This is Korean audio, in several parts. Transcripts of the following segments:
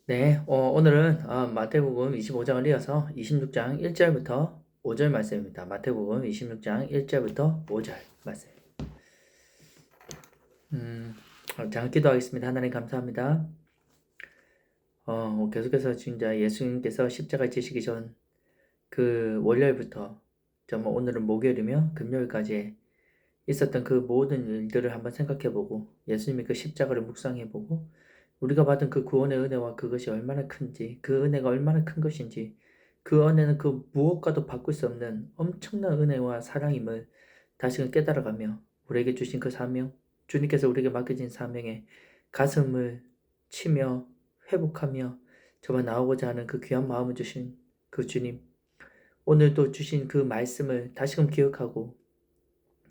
네, 오늘은 마태복음 25장을 이어서 26장 1절부터 5절 말씀입니다. 마태복음 26장 1절부터 5절 말씀. 자, 기도하겠습니다. 하나님 감사합니다. 계속해서 진짜 예수님께서 십자가에 지시기 전 그 월요일부터 정말 오늘은 목요일이며 금요일까지 있었던 그 모든 일들을 한번 생각해보고 예수님이 그 십자가를 묵상해보고 우리가 받은 그 구원의 은혜와 그것이 얼마나 큰지, 그 은혜가 얼마나 큰 것인지, 그 은혜는 그 무엇과도 바꿀 수 없는 엄청난 은혜와 사랑임을 다시금 깨달아가며 우리에게 주신 그 사명, 주님께서 우리에게 맡겨진 사명에 가슴을 치며 회복하며 정말 나오고자 하는 그 귀한 마음을 주신 그 주님, 오늘도 주신 그 말씀을 다시금 기억하고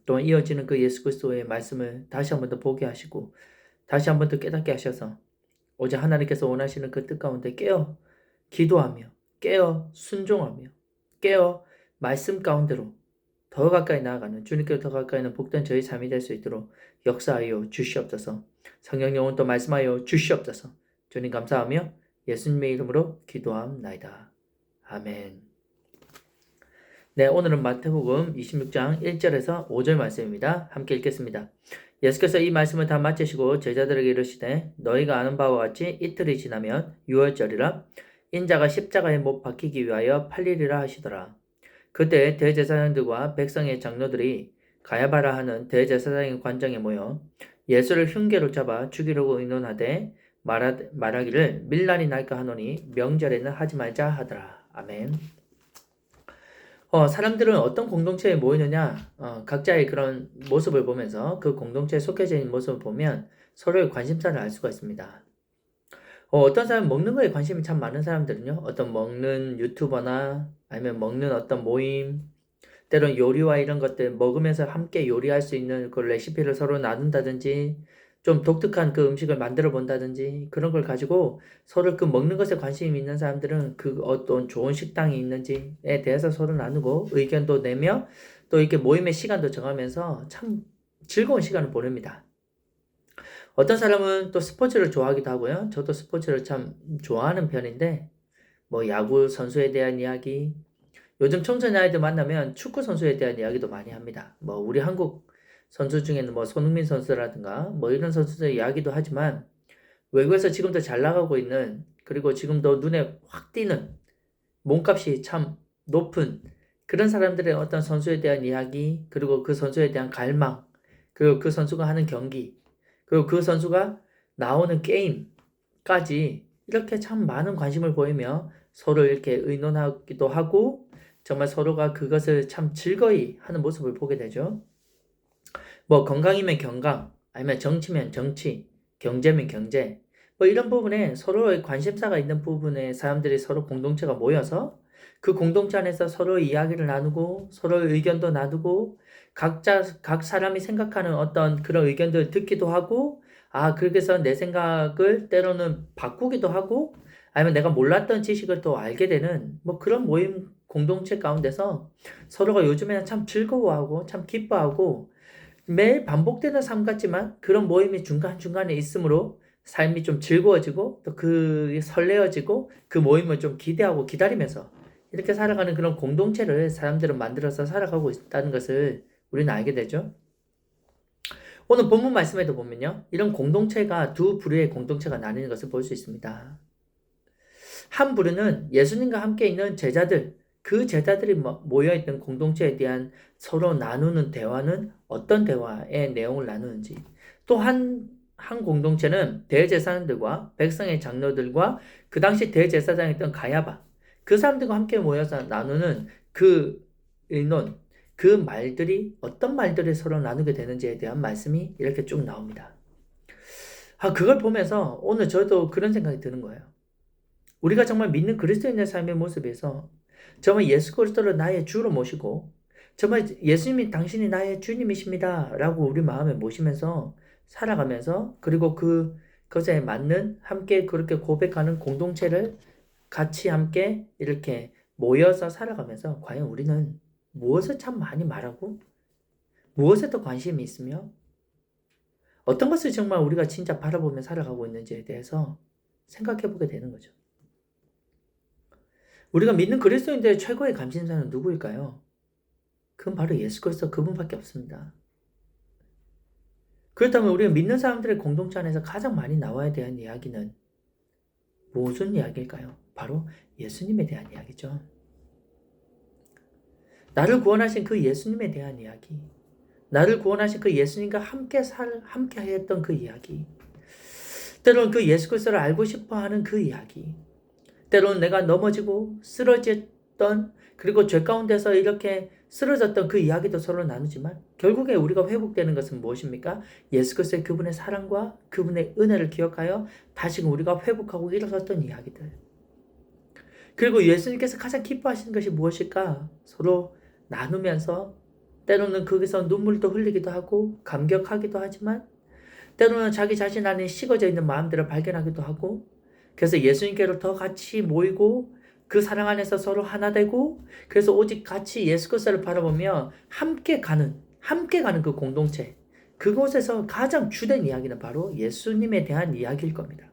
또 이어지는 그 예수 그리스도의 말씀을 다시 한 번 더 보게 하시고 다시 한 번 더 깨닫게 하셔서 오직 하나님께서 원하시는 그 뜻 가운데 깨어 기도하며 깨어 순종하며 깨어 말씀 가운데로 더 가까이 나아가는 주님께 더 가까이는 복된 저희 삶이 될 수 있도록 역사하여 주시옵소서. 성령 영혼 또 말씀하여 주시옵소서. 주님 감사하며 예수님의 이름으로 기도함나이다. 아멘. 네, 오늘은 마태복음 26장 1절에서 5절 말씀입니다. 함께 읽겠습니다. 예수께서 이 말씀을 다 마치시고 제자들에게 이르시되 너희가 아는 바와 같이 이틀이 지나면 유월절이라 인자가 십자가에 못 박히기 위하여 팔리리라 하시더라. 그때 대제사장들과 백성의 장로들이 가야바라 하는 대제사장의 관장에 모여 예수를 흉계로 잡아 죽이려고 의논하되 말하기를 밀란이 날까 하노니 명절에는 하지 말자 하더라. 아멘. 사람들은 어떤 공동체에 모이느냐, 각자의 그런 모습을 보면서 그 공동체에 속해져 있는 모습을 보면 서로의 관심사를 알 수가 있습니다. 어떤 사람 먹는 거에 관심이 참 많은 사람들은요, 어떤 먹는 유튜버나 아니면 먹는 어떤 모임, 때론 요리와 이런 것들 먹으면서 함께 요리할 수 있는 그 레시피를 서로 나눈다든지 좀 독특한 그 음식을 만들어 본다든지 그런 걸 가지고 서로 그 먹는 것에 관심이 있는 사람들은 그 어떤 좋은 식당이 있는지에 대해서 서로 나누고 의견도 내며 또 이렇게 모임의 시간도 정하면서 참 즐거운 시간을 보냅니다. 어떤 사람은 또 스포츠를 좋아하기도 하고요. 저도 스포츠를 참 좋아하는 편인데 뭐 야구 선수에 대한 이야기, 요즘 청소년 아이들 만나면 축구 선수에 대한 이야기도 많이 합니다. 뭐 우리 한국 선수 중에는 뭐 손흥민 선수라든가 뭐 이런 선수들 이야기도 하지만 외국에서 지금도 잘 나가고 있는 그리고 지금도 눈에 확 띄는 몸값이 참 높은 그런 사람들의 어떤 선수에 대한 이야기 그리고 그 선수에 대한 갈망 그리고 그 선수가 하는 경기 그리고 그 선수가 나오는 게임까지 이렇게 참 많은 관심을 보이며 서로 이렇게 의논하기도 하고 정말 서로가 그것을 참 즐거이 하는 모습을 보게 되죠. 뭐 건강이면 건강, 아니면 정치면 정치, 경제면 경제, 뭐 이런 부분에 서로의 관심사가 있는 부분에 사람들이 서로 공동체가 모여서 그 공동체 안에서 서로 이야기를 나누고 서로의 의견도 나누고 각 사람이 생각하는 어떤 그런 의견들을 듣기도 하고 그렇게 해서 내 생각을 때로는 바꾸기도 하고 아니면 내가 몰랐던 지식을 또 알게 되는 뭐 그런 모임 공동체 가운데서 서로가 요즘에는 참 즐거워하고 참 기뻐하고 매일 반복되는 삶 같지만 그런 모임이 중간중간에 있으므로 삶이 좀 즐거워지고 또 그 설레어지고 그 모임을 좀 기대하고 기다리면서 이렇게 살아가는 그런 공동체를 사람들은 만들어서 살아가고 있다는 것을 우리는 알게 되죠. 오늘 본문 말씀에도 보면요. 이런 공동체가 두 부류의 공동체가 나뉘는 것을 볼 수 있습니다. 한 부류는 예수님과 함께 있는 제자들, 그 제자들이 모여있던 공동체에 대한 서로 나누는 대화는 어떤 대화의 내용을 나누는지, 또 한 공동체는 대제사장들과 백성의 장로들과 그 당시 대제사장이었던 가야바, 그 사람들과 함께 모여서 나누는 그 의논, 그 말들이 어떤 말들을 서로 나누게 되는지에 대한 말씀이 이렇게 쭉 나옵니다. 그걸 보면서 오늘 저도 그런 생각이 드는 거예요. 우리가 정말 믿는 그리스도인의 삶의 모습에서 정말 예수 그리스도를 나의 주로 모시고 정말 예수님이 당신이 나의 주님이십니다 라고 우리 마음에 모시면서 살아가면서 그리고 그것에 맞는 함께 그렇게 고백하는 공동체를 같이 함께 이렇게 모여서 살아가면서 과연 우리는 무엇을 참 많이 말하고 무엇에 더 관심이 있으며 어떤 것을 정말 우리가 진짜 바라보며 살아가고 있는지에 대해서 생각해 보게 되는 거죠. 우리가 믿는 그리스도인들의 최고의 관심사는 누구일까요? 그건 바로 예수 그리스도 그분밖에 없습니다. 그렇다면 우리가 믿는 사람들의 공동체 안에서 가장 많이 나와야 되는 이야기는 무슨 이야기일까요? 바로 예수님에 대한 이야기죠. 나를 구원하신 그 예수님에 대한 이야기. 나를 구원하신 그 예수님과 함께 했던 그 이야기. 때로는 그 예수 그리스도를 알고 싶어 하는 그 이야기. 때로는 내가 넘어지고 쓰러졌던, 그리고 죄 가운데서 이렇게 쓰러졌던 그 이야기도 서로 나누지만 결국에 우리가 회복되는 것은 무엇입니까? 예수 그리스도의 그분의 사랑과 그분의 은혜를 기억하여 다시금 우리가 회복하고 일어섰던 이야기들. 그리고 예수님께서 가장 기뻐하시는 것이 무엇일까? 서로 나누면서 때로는 거기서 눈물도 흘리기도 하고 감격하기도 하지만 때로는 자기 자신 안에 식어져 있는 마음들을 발견하기도 하고 그래서 예수님께로 더 같이 모이고 그 사랑 안에서 서로 하나 되고 그래서 오직 같이 예수 그리스도를 바라보며 함께 가는 그 공동체, 그곳에서 가장 주된 이야기는 바로 예수님에 대한 이야기일 겁니다.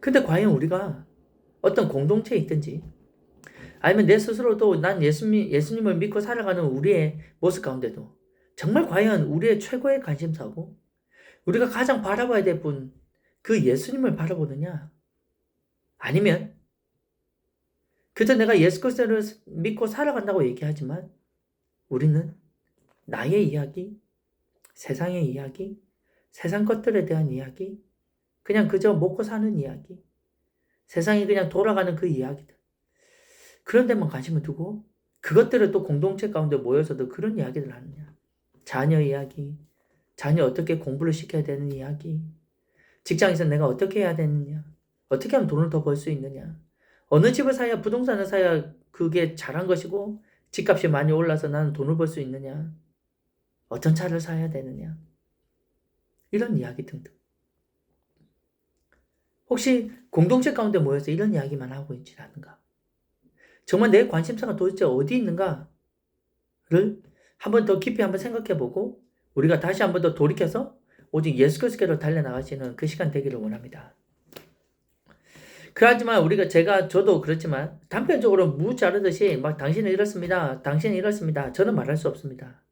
근데 과연 우리가 어떤 공동체에 있든지 아니면 내 스스로도 난 예수님을 믿고 살아가는 우리의 모습 가운데도 정말 과연 우리의 최고의 관심사고 우리가 가장 바라봐야 될 분, 그 예수님을 바라보느냐? 아니면 그저 내가 예수 그리스도를 믿고 살아간다고 얘기하지만 우리는 나의 이야기, 세상의 이야기, 세상 것들에 대한 이야기, 그냥 그저 먹고 사는 이야기, 세상이 그냥 돌아가는 그 이야기들, 그런 데만 관심을 두고 그것들을 또 공동체 가운데 모여서도 그런 이야기를 하느냐? 자녀 이야기, 자녀 어떻게 공부를 시켜야 되는 이야기, 직장에서 내가 어떻게 해야 되느냐, 어떻게 하면 돈을 더 벌 수 있느냐, 어느 집을 사야 부동산을 사야 그게 잘한 것이고 집값이 많이 올라서 나는 돈을 벌 수 있느냐, 어떤 차를 사야 되느냐, 이런 이야기 등등. 혹시 공동체 가운데 모여서 이런 이야기만 하고 있지 않은가? 정말 내 관심사가 도대체 어디 있는가를 한 번 더 깊이 한번 생각해보고 우리가 다시 한 번 더 돌이켜서 오직 예수 그리스도로 달려나가시는 그 시간 되기를 원합니다. 그렇지만 저도 그렇지만 단편적으로 무 자르듯이 막 당신은 이렇습니다. 당신은 이렇습니다. 저는 말할 수 없습니다.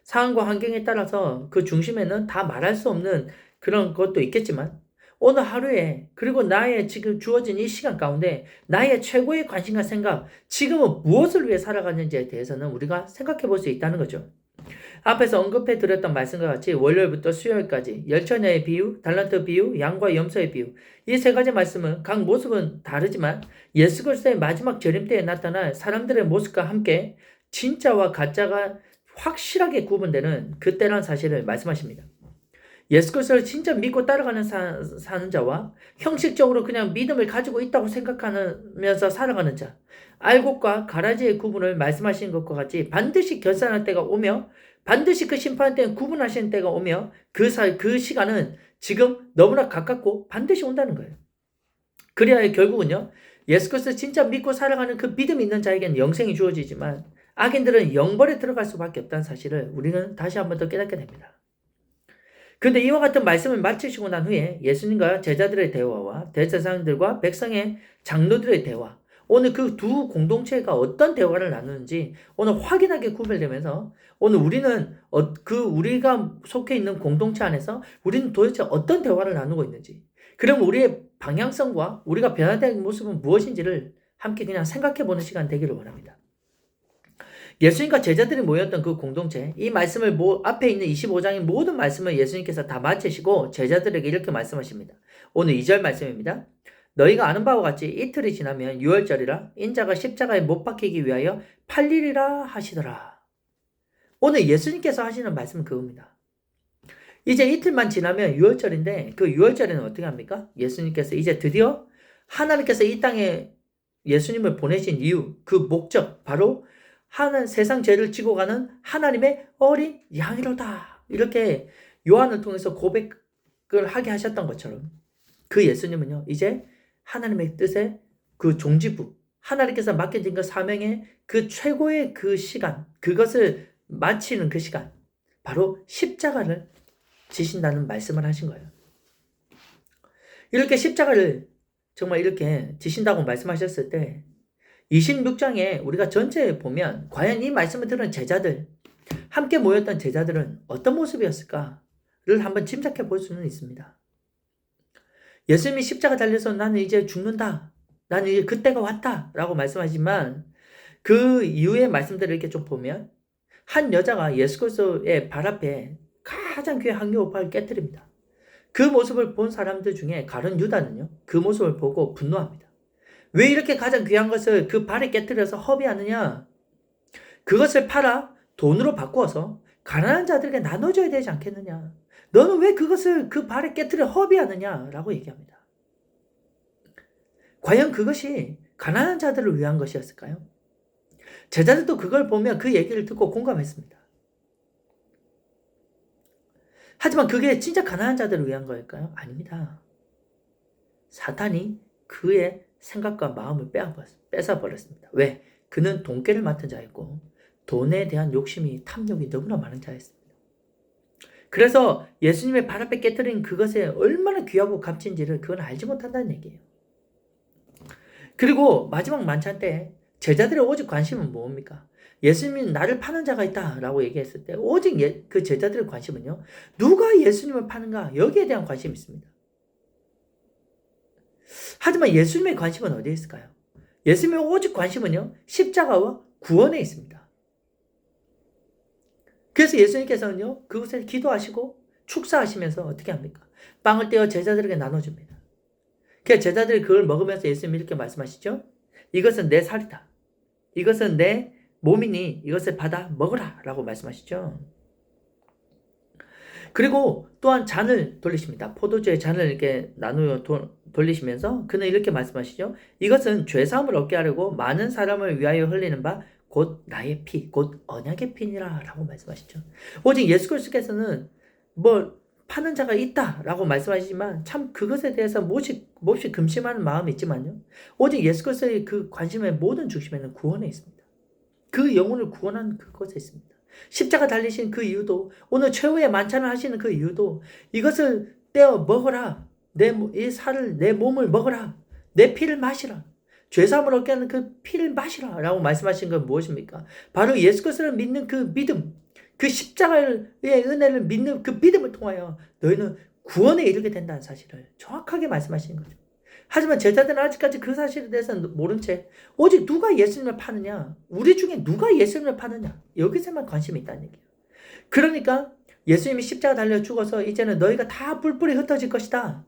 상황과 환경에 따라서 그 중심에는 다 말할 수 없는 그런 것도 있겠지만 오늘 하루에 그리고 나의 지금 주어진 이 시간 가운데 나의 최고의 관심과 생각, 지금은 무엇을 위해 살아가는지에 대해서는 우리가 생각해 볼 수 있다는 거죠. 앞에서 언급해 드렸던 말씀과 같이 월요일부터 수요일까지 열처녀의 비유, 달란트 비유, 양과 염소의 비유, 이 세 가지 말씀은 각 모습은 다르지만 예수 그리스도의 마지막 재림 때에 나타날 사람들의 모습과 함께 진짜와 가짜가 확실하게 구분되는 그때라는 사실을 말씀하십니다. 예수 그리스도를 진짜 믿고 따라가는 사는 자와 형식적으로 그냥 믿음을 가지고 있다고 생각하면서 살아가는 자, 알곡과 가라지의 구분을 말씀하시는 것과 같이 반드시 결산할 때가 오며 반드시 그 심판 때는 구분하시는 때가 오며 그 시간은 지금 너무나 가깝고 반드시 온다는 거예요. 그래야 결국은요, 예수 그리스도 진짜 믿고 살아가는 그 믿음 있는 자에게는 영생이 주어지지만 악인들은 영벌에 들어갈 수밖에 없다는 사실을 우리는 다시 한 번 더 깨닫게 됩니다. 그런데 이와 같은 말씀을 마치시고 난 후에 예수님과 제자들의 대화와 대제사장들과 백성의 장로들의 대화, 오늘 그 두 공동체가 어떤 대화를 나누는지 오늘 확인하게 구별되면서 오늘 우리는 우리가 속해 있는 공동체 안에서 우리는 도대체 어떤 대화를 나누고 있는지, 그럼 우리의 방향성과 우리가 변화해야 될 모습은 무엇인지를 함께 그냥 생각해 보는 시간 되기를 원합니다. 예수님과 제자들이 모였던 그 공동체, 이 말씀을 앞에 있는 25장의 모든 말씀을 예수님께서 다 마치시고 제자들에게 이렇게 말씀하십니다. 오늘 2절 말씀입니다. 너희가 아는 바와 같이 이틀이 지나면 유월절이라 인자가 십자가에 못 박히기 위하여 팔리리라 하시더라. 오늘 예수님께서 하시는 말씀은 그겁니다. 이제 이틀만 지나면 유월절인데 그 유월절에는 어떻게 합니까? 예수님께서 이제 드디어 하나님께서 이 땅에 예수님을 보내신 이유, 그 목적, 바로 세상 죄를 지고 가는 하나님의 어린 양이로다. 이렇게 요한을 통해서 고백을 하게 하셨던 것처럼 그 예수님은요, 이제 하나님의 뜻의 그 종지부, 하나님께서 맡겨진 그 사명의 그 최고의 그 시간, 그것을 마치는 그 시간, 바로 십자가를 지신다는 말씀을 하신 거예요. 이렇게 십자가를 정말 이렇게 지신다고 말씀하셨을 때 26장에 우리가 전체에 보면 과연 이 말씀을 들은 제자들, 함께 모였던 제자들은 어떤 모습이었을까를 한번 짐작해 볼 수는 있습니다. 예수님이 십자가 달려서 나는 이제 죽는다. 나는 이제 그때가 왔다. 라고 말씀하지만 그 이후의 말씀들을 이렇게 좀 보면 한 여자가 예수 그리스도의 발 앞에 가장 귀한 향유오파를 깨뜨립니다. 그 모습을 본 사람들 중에 가룟 유다는요, 그 모습을 보고 분노합니다. 왜 이렇게 가장 귀한 것을 그 발에 깨뜨려서 허비하느냐? 그것을 팔아 돈으로 바꾸어서 가난한 자들에게 나눠줘야 되지 않겠느냐? 너는 왜 그것을 그 발에 깨뜨려 허비하느냐? 라고 얘기합니다. 과연 그것이 가난한 자들을 위한 것이었을까요? 제자들도 그걸 보며 그 얘기를 듣고 공감했습니다. 하지만 그게 진짜 가난한 자들을 위한 거일까요? 아닙니다. 사탄이 그의 생각과 마음을 뺏어버렸습니다. 왜? 그는 돈꾀를 맡은 자였고 돈에 대한 욕심이 탐욕이 너무나 많은 자였습니다. 그래서 예수님의 발 앞에 깨뜨린 그것에 얼마나 귀하고 값진지를 그건 알지 못한다는 얘기예요. 그리고 마지막 만찬 때 제자들의 오직 관심은 뭡니까? 예수님이 나를 파는 자가 있다라고 얘기했을 때 오직 그 제자들의 관심은요. 누가 예수님을 파는가? 여기에 대한 관심이 있습니다. 하지만 예수님의 관심은 어디에 있을까요? 예수님의 오직 관심은요. 십자가와 구원에 있습니다. 그래서 예수님께서는요. 그곳에 기도하시고 축사하시면서 어떻게 합니까? 빵을 떼어 제자들에게 나눠줍니다. 그래서 제자들이 그걸 먹으면서 예수님이 이렇게 말씀하시죠. 이것은 내 살이다. 이것은 내 몸이니 이것을 받아 먹으라 라고 말씀하시죠. 그리고 또한 잔을 돌리십니다. 포도주의 잔을 이렇게 나누어 돌리시면서 그는 이렇게 말씀하시죠. 이것은 죄사함을 얻게 하려고 많은 사람을 위하여 흘리는 바 곧 나의 피, 곧 언약의 피니라 라고 말씀하시죠. 오직 예수 그리스도께서는 파는 자가 있다 라고 말씀하시지만 참 그것에 대해서 몹시 금심하는 마음이 있지만요. 오직 예수 그리스도의 그 관심의 모든 중심에는 구원에 있습니다. 그 영혼을 구원하는 그것에 있습니다. 십자가 달리신 그 이유도 오늘 최후의 만찬을 하시는 그 이유도 이것을 떼어 먹어라. 이 살을 내 몸을 먹어라. 내 피를 마시라. 죄사함을 얻게 하는 그 피를 마시라 라고 말씀하신 건 무엇입니까? 바로 예수 그리스도를 믿는 그 믿음, 그 십자가의 은혜를 믿는 그 믿음을 통하여 너희는 구원에 이르게 된다는 사실을 정확하게 말씀하시는 거죠. 하지만 제자들은 아직까지 그 사실에 대해서는 모른 채 오직 누가 예수님을 파느냐, 우리 중에 누가 예수님을 파느냐 여기서만 관심이 있다는 얘기예요. 그러니까 예수님이 십자가 달려 죽어서 이제는 너희가 다 뿔뿔이 흩어질 것이다.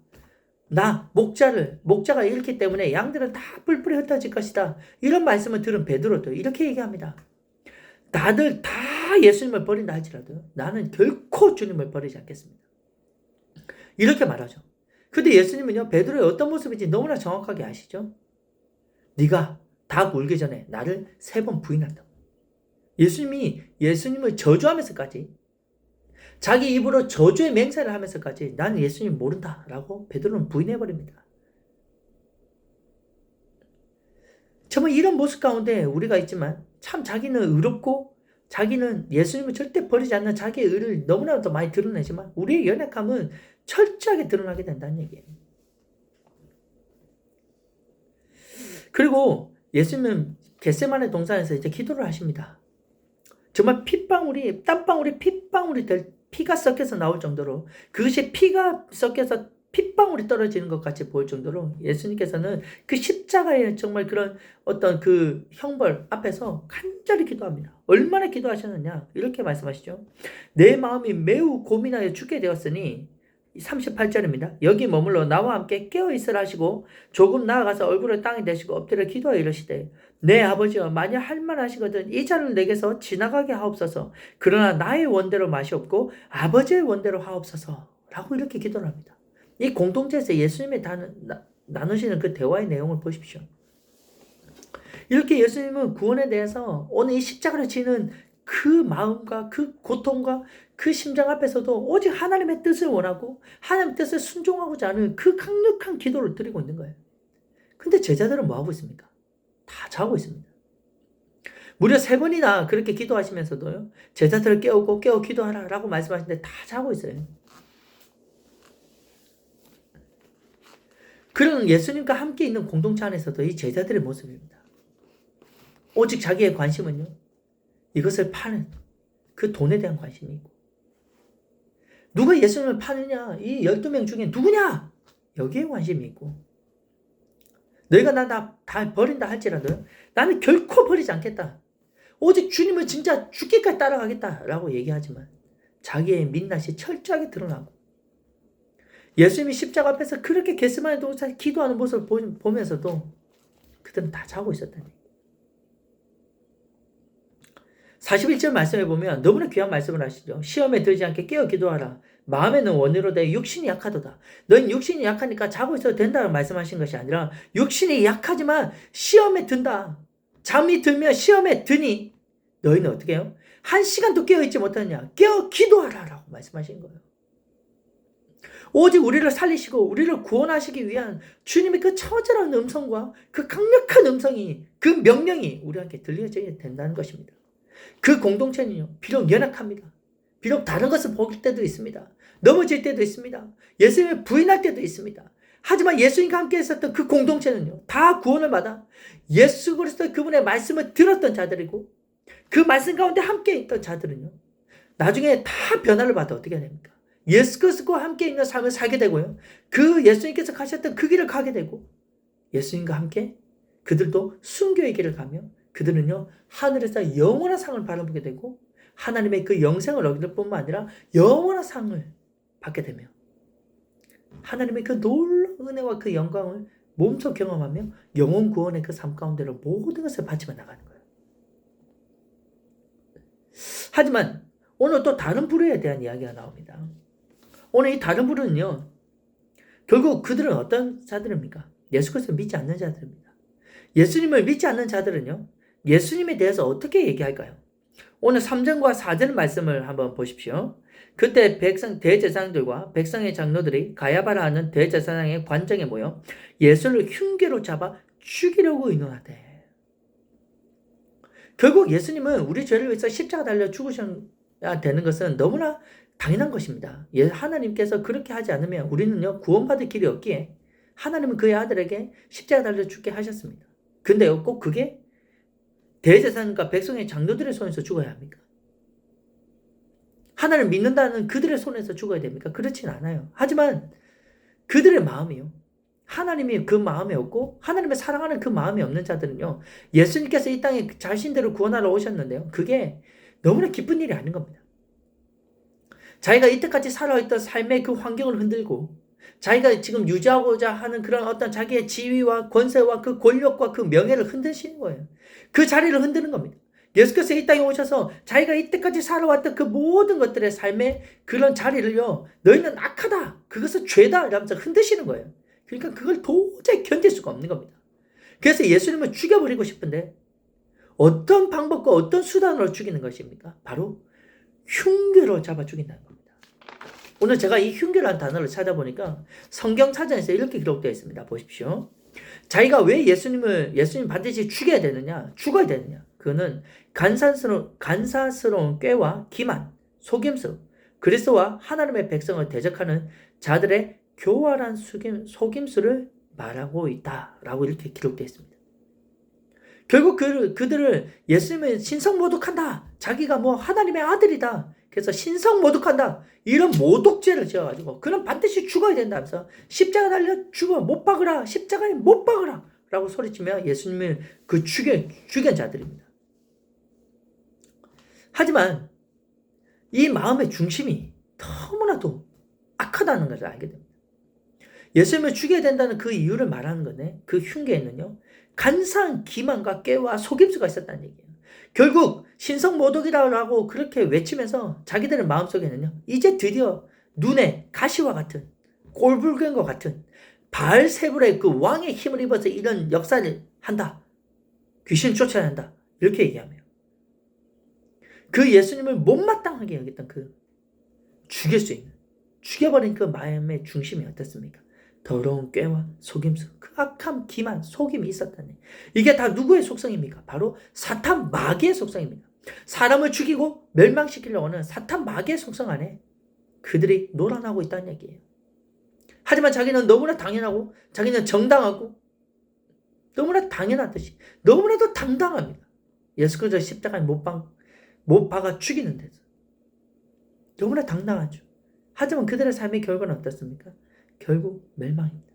목자가 잃기 때문에 양들은 다 뿔뿔이 흩어질 것이다. 이런 말씀을 들은 베드로도 이렇게 얘기합니다. 다들 다 예수님을 버린다 할지라도 나는 결코 주님을 버리지 않겠습니다. 이렇게 말하죠. 근데 예수님은요, 베드로의 어떤 모습인지 너무나 정확하게 아시죠? 네가 다 울기 전에 나를 3번 부인한다. 예수님을 저주하면서까지 자기 입으로 저주의 맹세를 하면서까지 나는 예수님 모른다라고 베드로는 부인해버립니다. 정말 이런 모습 가운데 우리가 있지만 참 자기는 의롭고 자기는 예수님을 절대 버리지 않는 자기의 의를 너무나도 많이 드러내지만 우리의 연약함은 철저하게 드러나게 된다는 얘기예요. 그리고 예수님은 겟세마네 동산에서 이제 기도를 하십니다. 정말 땀방울이 핏방울이 피가 섞여서 나올 정도로 그것이 피가 섞여서 핏방울이 떨어지는 것 같이 보일 정도로 예수님께서는 그 십자가의 정말 그런 어떤 그 형벌 앞에서 간절히 기도합니다. 얼마나 기도하셨느냐 이렇게 말씀하시죠. 내 마음이 매우 고민하여 죽게 되었으니 38절입니다. 여기 머물러 나와 함께 깨어있으라 하시고 조금 나아가서 얼굴을 땅에 대시고 엎드려 기도하여 이르시되 내 아버지여 만약 할만하시거든 이 잔을 내게서 지나가게 하옵소서. 그러나 나의 원대로 마시옵고 아버지의 원대로 하옵소서 라고 이렇게 기도를 합니다. 이 공동체에서 예수님이 나누시는 그 대화의 내용을 보십시오. 이렇게 예수님은 구원에 대해서 오늘 이 십자가를 지는 그 마음과 그 고통과 그 심장 앞에서도 오직 하나님의 뜻을 원하고 하나님의 뜻을 순종하고자 하는 그 강력한 기도를 드리고 있는 거예요. 근데 제자들은 뭐 하고 있습니까? 다 자고 있습니다. 무려 3번이나 그렇게 기도하시면서도요. 제자들을 깨워 기도하라 라고 말씀하시는데 다 자고 있어요. 그런 예수님과 함께 있는 공동체 안에서도 이 제자들의 모습입니다. 오직 자기의 관심은요, 이것을 파는 그 돈에 대한 관심이 있고, 누가 예수님을 파느냐, 이 12명 중에 누구냐, 여기에 관심이 있고, 너희가 나 다 버린다 할지라도 나는 결코 버리지 않겠다. 오직 주님을 진짜 죽기까지 따라가겠다라고 얘기하지만 자기의 민낯이 철저하게 드러나고, 예수님이 십자가 앞에서 그렇게 겟세마네 동산에서 기도하는 모습을 보면서도 그들은 다 자고 있었다니. 41절 말씀에 보면 너무나 귀한 말씀을 하시죠. 시험에 들지 않게 깨어 기도하라. 마음에는 원으로 돼 육신이 약하도다. 너희는 육신이 약하니까 자고 있어도 된다고 말씀하신 것이 아니라 육신이 약하지만 시험에 든다. 잠이 들면 시험에 드니 너희는 어떻게 해요? 1시간도 깨어있지 못하느냐. 깨어 기도하라 라고 말씀하신 거예요. 오직 우리를 살리시고 우리를 구원하시기 위한 주님의 그 처절한 음성과 그 강력한 음성이, 그 명령이 우리한테 들려져야 된다는 것입니다. 그 공동체는요, 비록 연약합니다. 비록 다른 것을 볼 때도 있습니다. 넘어질 때도 있습니다. 예수님을 부인할 때도 있습니다. 하지만 예수님과 함께 있었던 그 공동체는요, 다 구원을 받아 예수 그리스도 그분의 말씀을 들었던 자들이고, 그 말씀 가운데 함께 있던 자들은요, 나중에 다 변화를 받아 어떻게 됩니까? 예수 그리스도와 함께 있는 삶을 살게 되고요, 그 예수님께서 가셨던 그 길을 가게 되고, 예수님과 함께 그들도 순교의 길을 가며 그들은요, 하늘에서 영원한 상을 바라보게 되고 하나님의 그 영생을 얻을 뿐만 아니라 영원한 상을 받게 되며 하나님의 그 놀라운 은혜와 그 영광을 몸소 경험하며 영혼 구원의 그 삶 가운데로 모든 것을 바치며 나가는 거예요. 하지만 오늘 또 다른 부류에 대한 이야기가 나옵니다. 오늘 이 다른 부류는요, 결국 그들은 어떤 자들입니까? 예수 그리스도를 믿지 않는 자들입니다. 예수님을 믿지 않는 자들은요, 예수님에 대해서 어떻게 얘기할까요? 오늘 3절과 4절 말씀을 한번 보십시오. 그때 대제사장들과 백성의 장로들이 가야바라 하는 대제사장의 관정에 모여 예수를 흉계로 잡아 죽이려고 의논하되. 결국 예수님은 우리 죄를 위해서 십자가 달려 죽으셔야 되는 것은 너무나 당연한 것입니다. 하나님께서 그렇게 하지 않으면 우리는요, 구원받을 길이 없기에 하나님은 그의 아들에게 십자가 달려 죽게 하셨습니다. 근데요, 꼭 그게 대제사장과 백성의 장로들의 손에서 죽어야 합니까? 하나님을 믿는다는 그들의 손에서 죽어야 됩니까? 그렇진 않아요. 하지만 그들의 마음이요, 하나님이 그 마음이 없고 하나님을 사랑하는 그 마음이 없는 자들은요, 예수님께서 이 땅에 자신들을 구원하러 오셨는데요, 그게 너무나 기쁜 일이 아닌 겁니다. 자기가 이때까지 살아있던 삶의 그 환경을 흔들고 자기가 지금 유지하고자 하는 그런 어떤 자기의 지위와 권세와 그 권력과 그 명예를 흔드시는 거예요. 그 자리를 흔드는 겁니다. 예수께서 이 땅에 오셔서 자기가 이때까지 살아왔던 그 모든 것들의 삶의 그런 자리를요, 너희는 악하다, 그것은 죄다 라면서 흔드시는 거예요. 그러니까 그걸 도저히 견딜 수가 없는 겁니다. 그래서 예수님을 죽여버리고 싶은데 어떤 방법과 어떤 수단으로 죽이는 것입니까? 바로 흉계로 잡아 죽인다는 겁니다. 오늘 제가 이 흉계라는 단어를 찾아보니까 성경 사전에서 이렇게 기록되어 있습니다. 보십시오. 자기가 왜 예수님 반드시 죽여야 되느냐, 죽어야 되느냐. 그는 간사스러운 꾀와 기만, 속임수, 그리스도와 하나님의 백성을 대적하는 자들의 교활한 속임수를 말하고 있다라고 이렇게 기록되어 있습니다. 결국 그들을 예수님은 신성모독한다, 자기가 뭐 하나님의 아들이다, 그래서 신성모독한다, 이런 모독죄를 지어가지고 그는 반드시 죽어야 된다면서 십자가 달려 죽어 못 박으라, 십자가에 못 박으라 라고 소리치며 예수님을 그 죽인 자들입니다. 하지만 이 마음의 중심이 너무나도 악하다는 것을 알게 됩니다. 예수님을 죽여야 된다는 그 이유를 말하는 건데, 그 흉계에는요, 간사한 기만과 꾀와 속임수가 있었다는 얘기예요. 결국 신성모독이라고 그렇게 외치면서 자기들의 마음속에는요, 이제 드디어 눈에 가시와 같은, 꼴불견과 같은 바알세불의 그 왕의 힘을 입어서 이런 역사를 한다, 귀신 쫓아야 한다, 이렇게 얘기하며 그 예수님을 못마땅하게 여겼던 그 죽일 수 있는, 죽여버린 그 마음의 중심이 어떻습니까? 더러운 꾀와 속임수, 그 악함, 기만, 속임이 있었다니. 이게 다 누구의 속성입니까? 바로 사탄 마귀의 속성입니다. 사람을 죽이고 멸망시키려고 하는 사탄 마귀의 속성 안에 그들이 놀아나고 있다는 얘기예요. 하지만 자기는 너무나 당연하고 자기는 정당하고 너무나 당연하듯이 너무나도 당당합니다. 예수 그리스도 십자가에 못 박아 죽이는 데서 너무나 당당하죠. 하지만 그들의 삶의 결과는 어떻습니까? 결국 멸망입니다.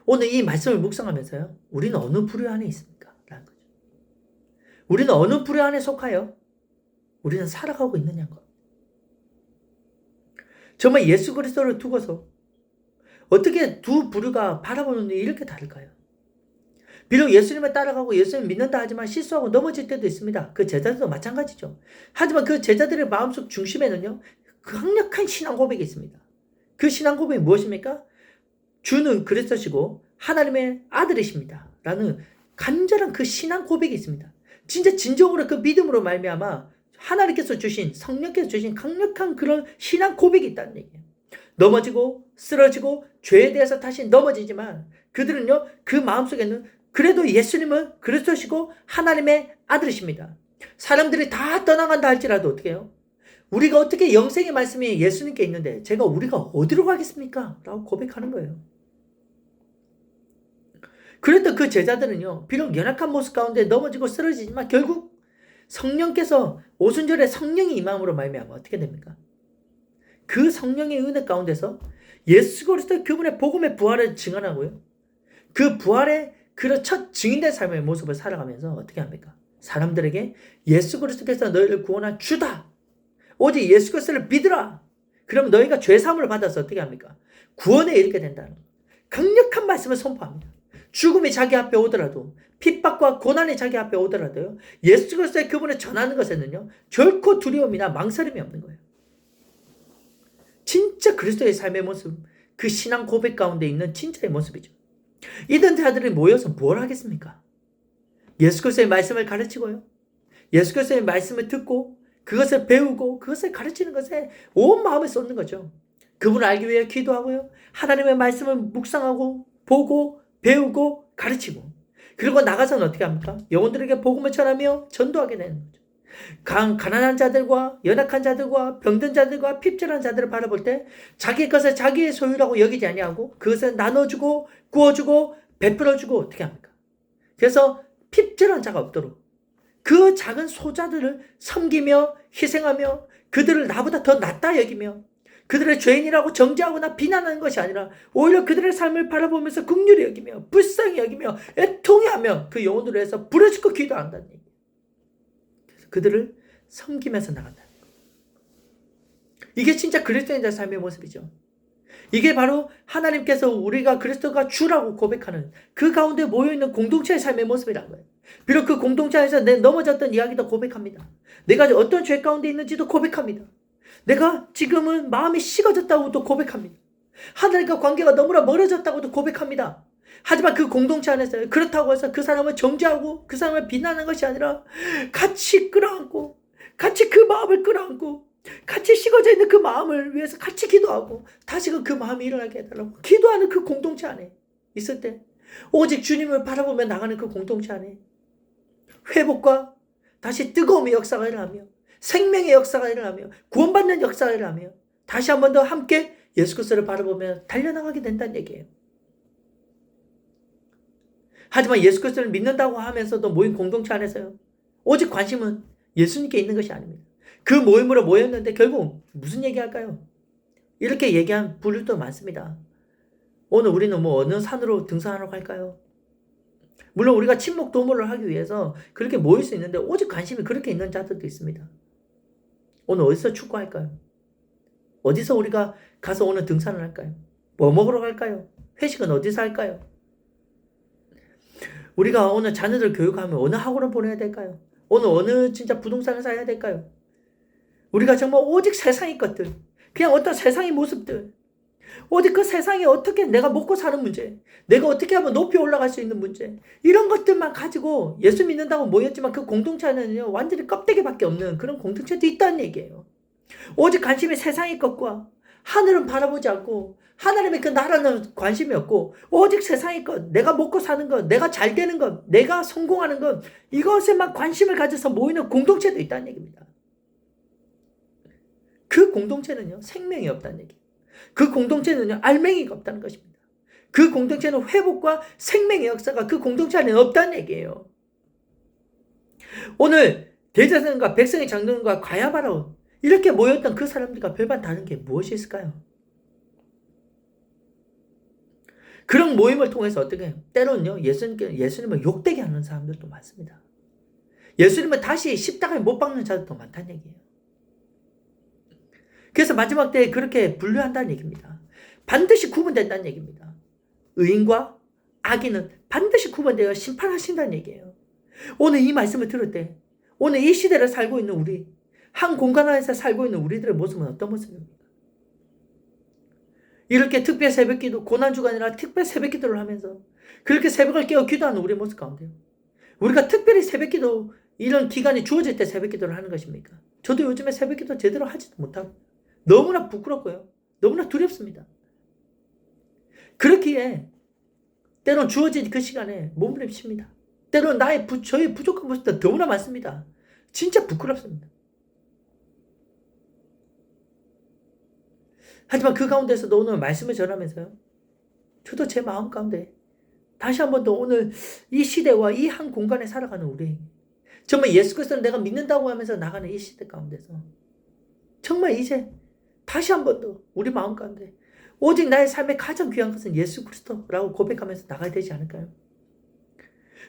오늘 이 말씀을 묵상하면서요, 우리는 어느 부류 안에 있습니까? 라는 거죠. 우리는 어느 부류 안에 속하여 우리는 살아가고 있느냐는 거. 정말 예수 그리스도를 두고서 어떻게 두 부류가 바라보는 눈이 이렇게 다를까요? 비록 예수님을 따라가고 예수님을 믿는다 하지만 실수하고 넘어질 때도 있습니다. 그 제자들도 마찬가지죠. 하지만 그 제자들의 마음속 중심에는요, 강력한 신앙 고백이 있습니다. 그 신앙 고백이 무엇입니까? 주는 그리스도시고 하나님의 아들이십니다. 라는 간절한 그 신앙 고백이 있습니다. 진짜 진정으로 그 믿음으로 말미암아 하나님께서 주신, 성령께서 주신 강력한 그런 신앙 고백이 있다는 얘기예요. 넘어지고 쓰러지고 죄에 대해서 다시 넘어지지만 그들은요, 그 마음속에는 그래도 예수님은 그리스도시고 하나님의 아들이십니다. 사람들이 다 떠나간다 할지라도 어떻게 해요? 우리가 어떻게 영생의 말씀이 예수님께 있는데 우리가 어디로 가겠습니까? 라고 고백하는 거예요. 그랬던 그 제자들은요, 비록 연약한 모습 가운데 넘어지고 쓰러지지만 결국 성령께서 오순절에 성령이 임함으로 말미암아 어떻게 됩니까? 그 성령의 은혜 가운데서 예수 그리스도 그분의 복음의 부활을 증언하고요, 그 부활의 그 첫 증인된 삶의 모습을 살아가면서 어떻게 합니까? 사람들에게 예수 그리스도께서 너희를 구원한 주다. 오직 예수 그리스도를 믿으라. 그럼 너희가 죄사함을 받아서 어떻게 합니까? 구원에 이르게 된다는 강력한 말씀을 선포합니다. 죽음이 자기 앞에 오더라도, 핍박과 고난이 자기 앞에 오더라도요, 예수 그리스도의 그분을 전하는 것에는요, 결코 두려움이나 망설임이 없는 거예요. 진짜 그리스도의 삶의 모습, 그 신앙 고백 가운데 있는 진짜의 모습이죠. 이런 자들이 모여서 뭘 하겠습니까? 예수 그리스도의 말씀을 가르치고요, 예수 그리스도의 말씀을 듣고 그것을 배우고 그것을 가르치는 것에 온 마음을 쏟는 거죠. 그분을 알기 위해 기도하고요, 하나님의 말씀을 묵상하고 보고 배우고 가르치고, 그리고 나가서는 어떻게 합니까? 영혼들에게 복음을 전하며 전도하게 되는 거죠. 가난한 자들과 연약한 자들과 병든 자들과 핍절한 자들을 바라볼 때 자기 것을 자기의 소유라고 여기지 아니하고 그것을 나눠주고 구워주고 베풀어주고 어떻게 합니까? 그래서 핍절한 자가 없도록 그 작은 소자들을 섬기며 희생하며 그들을 나보다 더 낫다 여기며 그들의 죄인이라고 정죄하거나 비난하는 것이 아니라 오히려 그들의 삶을 바라보면서 긍휼히 여기며 불쌍히 여기며 애통해하며 그 영혼들을 위해서 부르짖고 기도한다는 얘기예요. 그래서 그들을 섬기면서 나간다는 거예요. 이게 진짜 그리스도인의 삶의 모습이죠. 이게 바로 하나님께서 우리가 그리스도가 주라고 고백하는 그 가운데 모여있는 공동체의 삶의 모습이라는 거예요. 비록 그 공동체 안에서 내 넘어졌던 이야기도 고백합니다. 내가 어떤 죄 가운데 있는지도 고백합니다. 내가 지금은 마음이 식어졌다고도 고백합니다. 하나님과 관계가 너무나 멀어졌다고도 고백합니다. 하지만 그 공동체 안에서 그렇다고 해서 그 사람을 정죄하고 그 사람을 비난하는 것이 아니라 같이 끌어안고 같이 그 마음을 끌어안고 같이 식어져 있는 그 마음을 위해서 같이 기도하고 다시금 그 마음이 일어나게 해달라고 기도하는 그 공동체 안에 있을 때 오직 주님을 바라보며 나가는 그 공동체 안에 회복과 다시 뜨거움의 역사가 일어나며 생명의 역사가 일어나며 구원받는 역사가 일어나며 다시 한 번 더 함께 예수 그리스도를 바라보며 달려나가게 된다는 얘기예요. 하지만 예수 그리스도를 믿는다고 하면서도 모인 공동체 안에서요, 오직 관심은 예수님께 있는 것이 아닙니다. 그 모임으로 모였는데 결국 무슨 얘기할까요? 이렇게 얘기한 부류도 많습니다. 오늘 우리는 어느 산으로 등산하러 갈까요? 물론 우리가 친목 도모를 하기 위해서 그렇게 모일 수 있는데 오직 관심이 그렇게 있는 자들도 있습니다. 오늘 어디서 축구할까요? 어디서 우리가 가서 오늘 등산을 할까요? 뭐 먹으러 갈까요? 회식은 어디서 할까요? 우리가 오늘 자녀들 교육하면 어느 학원을 보내야 될까요? 오늘 어느 진짜 부동산을 사야 될까요? 우리가 정말 오직 세상의 것들, 그냥 어떤 세상의 모습들, 오직 그 세상에 어떻게 내가 먹고 사는 문제, 내가 어떻게 하면 높이 올라갈 수 있는 문제, 이런 것들만 가지고 예수 믿는다고 모였지만 그 공동체 안에는요, 완전히 껍데기밖에 없는 그런 공동체도 있다는 얘기예요. 오직 관심이 세상의 것과 하늘은 바라보지 않고 하나님의 그 나라는 관심이 없고 오직 세상의 것, 내가 먹고 사는 것, 내가 잘 되는 것, 내가 성공하는 것, 이것에만 관심을 가져서 모이는 공동체도 있다는 얘기입니다. 그 공동체는요, 생명이 없다는 얘기. 그 공동체는요, 알맹이가 없다는 것입니다. 그 공동체는 회복과 생명의 역사가 그 공동체 안에 없다는 얘기예요. 오늘 대제사장과 백성의 장로님과 가야바로 이렇게 모였던 그 사람들과 별반 다른 게 무엇이 있을까요? 그런 모임을 통해서 어떻게 해요? 때로는요, 예수님을 욕되게 하는 사람들도 많습니다. 예수님을 다시 십자가에 못 박는 자들도 많다는 얘기예요. 그래서 마지막 때에 그렇게 분류한다는 얘기입니다. 반드시 구분된다는 얘기입니다. 의인과 악인은 반드시 구분되어 심판하신다는 얘기예요. 오늘 이 말씀을 들을 때, 오늘 이 시대를 살고 있는 우리, 한 공간 안에서 살고 있는 우리들의 모습은 어떤 모습입니까? 이렇게 특별 새벽기도, 고난주가 아니라 특별 새벽기도를 하면서 그렇게 새벽을 깨어 기도하는 우리의 모습 가운데요. 우리가 특별히 새벽기도, 이런 기간이 주어질 때 새벽기도를 하는 것입니까? 저도 요즘에 새벽기도 제대로 하지도 못하고 너무나 부끄럽고요. 너무나 두렵습니다. 그렇기에 때론 주어진 그 시간에 몸부림칩니다. 때론 저의 부족한 모습도 너무나 많습니다. 진짜 부끄럽습니다. 하지만 그 가운데서도 오늘 말씀을 전하면서요, 저도 제 마음 가운데 다시 한 번 더 오늘 이 시대와 이 한 공간에 살아가는 우리, 정말 예수 그리스도를 내가 믿는다고 하면서 나가는 이 시대 가운데서 정말 이제 다시 한 번 더 우리 마음 가운데 오직 나의 삶에 가장 귀한 것은 예수 그리스도라고 고백하면서 나가야 되지 않을까요?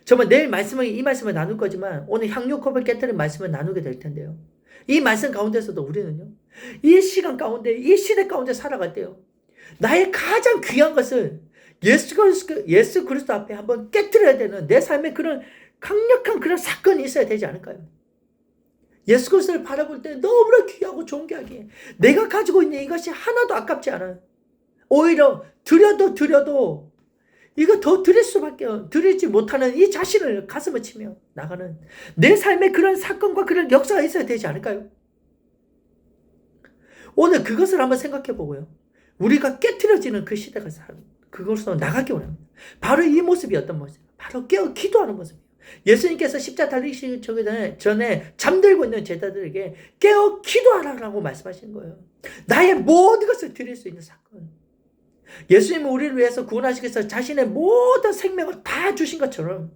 정말 내일 이 말씀을 나눌 거지만 오늘 향유컵을 깨뜨린 말씀을 나누게 될 텐데요. 이 말씀 가운데서도 우리는요, 이 시간 가운데, 이 시대 가운데 살아갈 때요, 나의 가장 귀한 것을 예수 그리스도 앞에 한번 깨뜨려야 되는 내 삶에 그런 강력한 그런 사건이 있어야 되지 않을까요? 예수 그리스도를 바라볼 때 너무나 귀하고 존귀하게 내가 가지고 있는 이것이 하나도 아깝지 않아요. 오히려 드려도 이거 더 드리지 못하는 이 자신을 가슴을 치며 나가는 내 삶에 그런 사건과 그런 역사가 있어야 되지 않을까요? 오늘 그것을 한번 생각해 보고요. 우리가 깨트려지는 그 시대가 그것으로 나가기 원합니다. 바로 이 모습이 어떤 모습이에요? 바로 깨어 기도하는 모습이에요. 예수님께서 십자가 달리시기 전에 잠들고 있는 제자들에게 깨어 기도하라고 말씀하시는 거예요. 나의 모든 것을 드릴 수 있는 사건. 예수님은 우리를 위해서 구원하시기 위해서 자신의 모든 생명을 다 주신 것처럼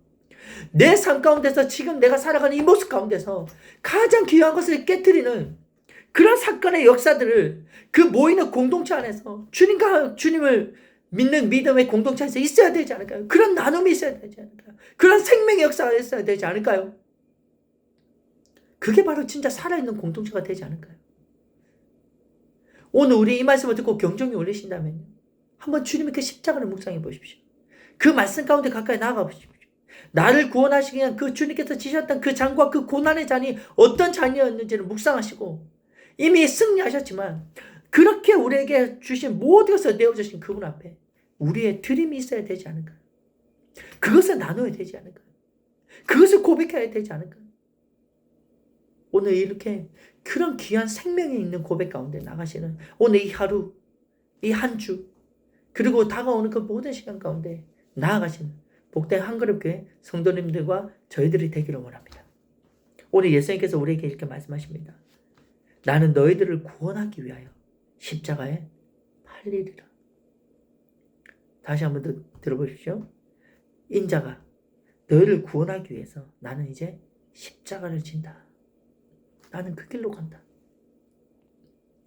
내 삶 가운데서 지금 내가 살아가는 이 모습 가운데서 가장 귀한 것을 깨트리는 그런 사건의 역사들을 그 모이는 공동체 안에서 주님을 믿는 믿음의 공동체 안에서 있어야 되지 않을까요? 그런 나눔이 있어야 되지 않을까요? 그런 생명의 역사가 있어야 되지 않을까요? 그게 바로 진짜 살아있는 공동체가 되지 않을까요? 오늘 우리 이 말씀을 듣고 경종이 울리신다면 한번 주님의 그 십자가를 묵상해 보십시오. 그 말씀 가운데 가까이 나아가 보십시오. 나를 구원하시기 위한 그 주님께서 지셨던 그 잔과 그 고난의 잔이 어떤 잔이었는지를 묵상하시고 이미 승리하셨지만 그렇게 우리에게 주신 모든 것을 내어주신 그분 앞에 우리의 드림이 있어야 되지 않을까요? 그것을 나눠야 되지 않을까요? 그것을 고백해야 되지 않을까요? 오늘 이렇게 그런 귀한 생명이 있는 고백 가운데 나가시는 오늘 이 하루, 이 한 주, 그리고 다가오는 그 모든 시간 가운데 나아가시는 복된 한그룹교회 성도님들과 저희들이 되기를 원합니다. 오늘 예수님께서 우리에게 이렇게 말씀하십니다. 나는 너희들을 구원하기 위하여 십자가에 팔리리라. 다시 한번 더 들어보십시오. 인자가 너희를 구원하기 위해서 나는 이제 십자가를 진다. 나는 그 길로 간다.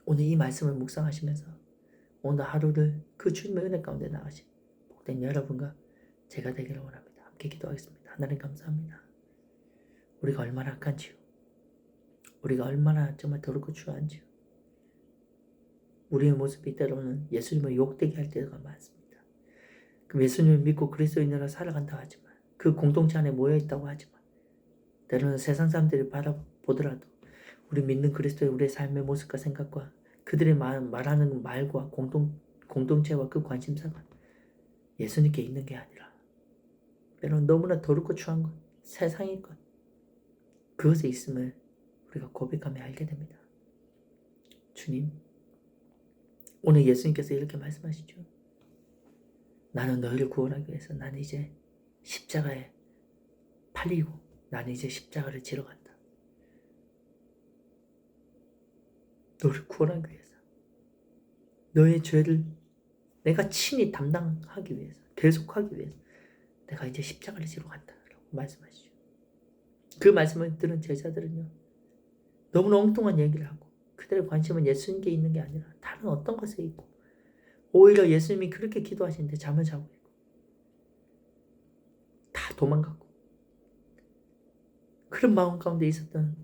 오늘 이 말씀을 묵상하시면서 오늘 하루를 그 주님의 은혜 가운데 나가신 복된 여러분과 제가 되기를 원합니다. 함께 기도하겠습니다. 하나님 감사합니다. 우리가 얼마나 악한지요. 우리가 얼마나 정말 더럽고 추한지요. 우리의 모습이 때로는 예수님을 욕되게 할 때가 많습니다. 그럼 예수님을 믿고 그리스도인으로 살아간다 하지만 그 공동체 안에 모여있다고 하지만 때로는 세상 사람들이 바라보더라도 우리 믿는 그리스도의 우리의 삶의 모습과 생각과 그들이 말하는 말과 공동체와 그 관심사가 예수님께 있는 게 아니라 때로는 너무나 더럽고 추한 것, 세상의 것, 그것에 있음을 우리가 고백하며 알게 됩니다. 주님, 오늘 예수님께서 이렇게 말씀하시죠. 나는 너희를 구원하기 위해서 나는 이제 십자가에 팔리고 나는 이제 십자가를 지러 간다. 너를 구원하기 위해서 너의 죄를 내가 친히 담당하기 위해서, 계속하기 위해서 내가 이제 십자가를 지러 간다라고 말씀하시죠. 그 말씀을 들은 제자들은요, 너무나 엉뚱한 얘기를 하고 그들의 관심은 예수님께 있는 게 아니라 다른 어떤 것에 있고, 오히려 예수님이 그렇게 기도하시는데 잠을 자고 있고 다 도망가고, 그런 마음 가운데 있었던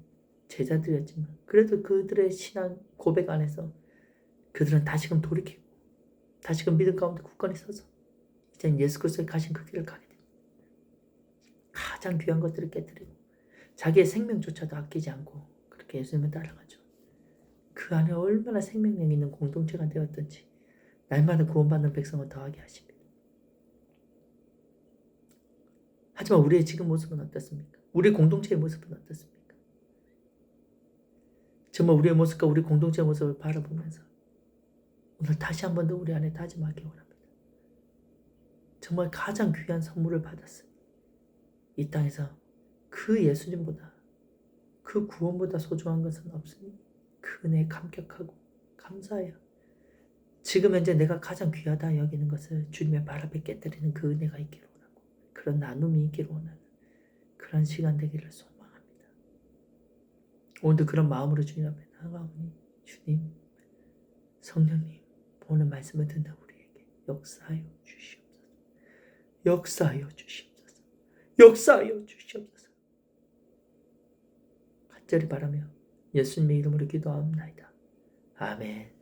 제자들이었지만 그래도 그들의 신앙 고백 안에서 그들은 다시금 돌이키고 다시금 믿음 가운데 굳건히 서서 이제 예수 그리스도의 가신 그 길을 가게 됩니다. 가장 귀한 것들을 깨뜨리고 자기의 생명조차도 아끼지 않고 그렇게 예수님을 따라가죠. 그 안에 얼마나 생명력 있는 공동체가 되었던지 날마다 구원받는 백성을 더하게 하십니다. 하지만 우리의 지금 모습은 어떻습니까? 우리 공동체의 모습은 어떻습니까? 정말 우리의 모습과 우리 공동체의 모습을 바라보면서 오늘 다시 한 번 더 우리 안에 다짐하기 원합니다. 정말 가장 귀한 선물을 받았으니 이 땅에서 그 예수님보다, 그 구원보다 소중한 것은 없으니 그 은혜에 감격하고 감사해요. 지금 현재 내가 가장 귀하다 여기는 것을 주님의 발 앞에 깨뜨리는 그 은혜가 있기를 원하고, 그런 나눔이 있기를 원하는 그런 시간 되기를 소망합니다. 오늘도 그런 마음으로 주님 앞에 나아가오니 주님, 성령님, 오늘 말씀을 듣는 우리에게 역사하여 주시옵소서. 역사하여 주시옵소서. 역사하여 주시옵소서. 간절히 바라며 예수님의 이름으로 기도하옵나이다. 아멘.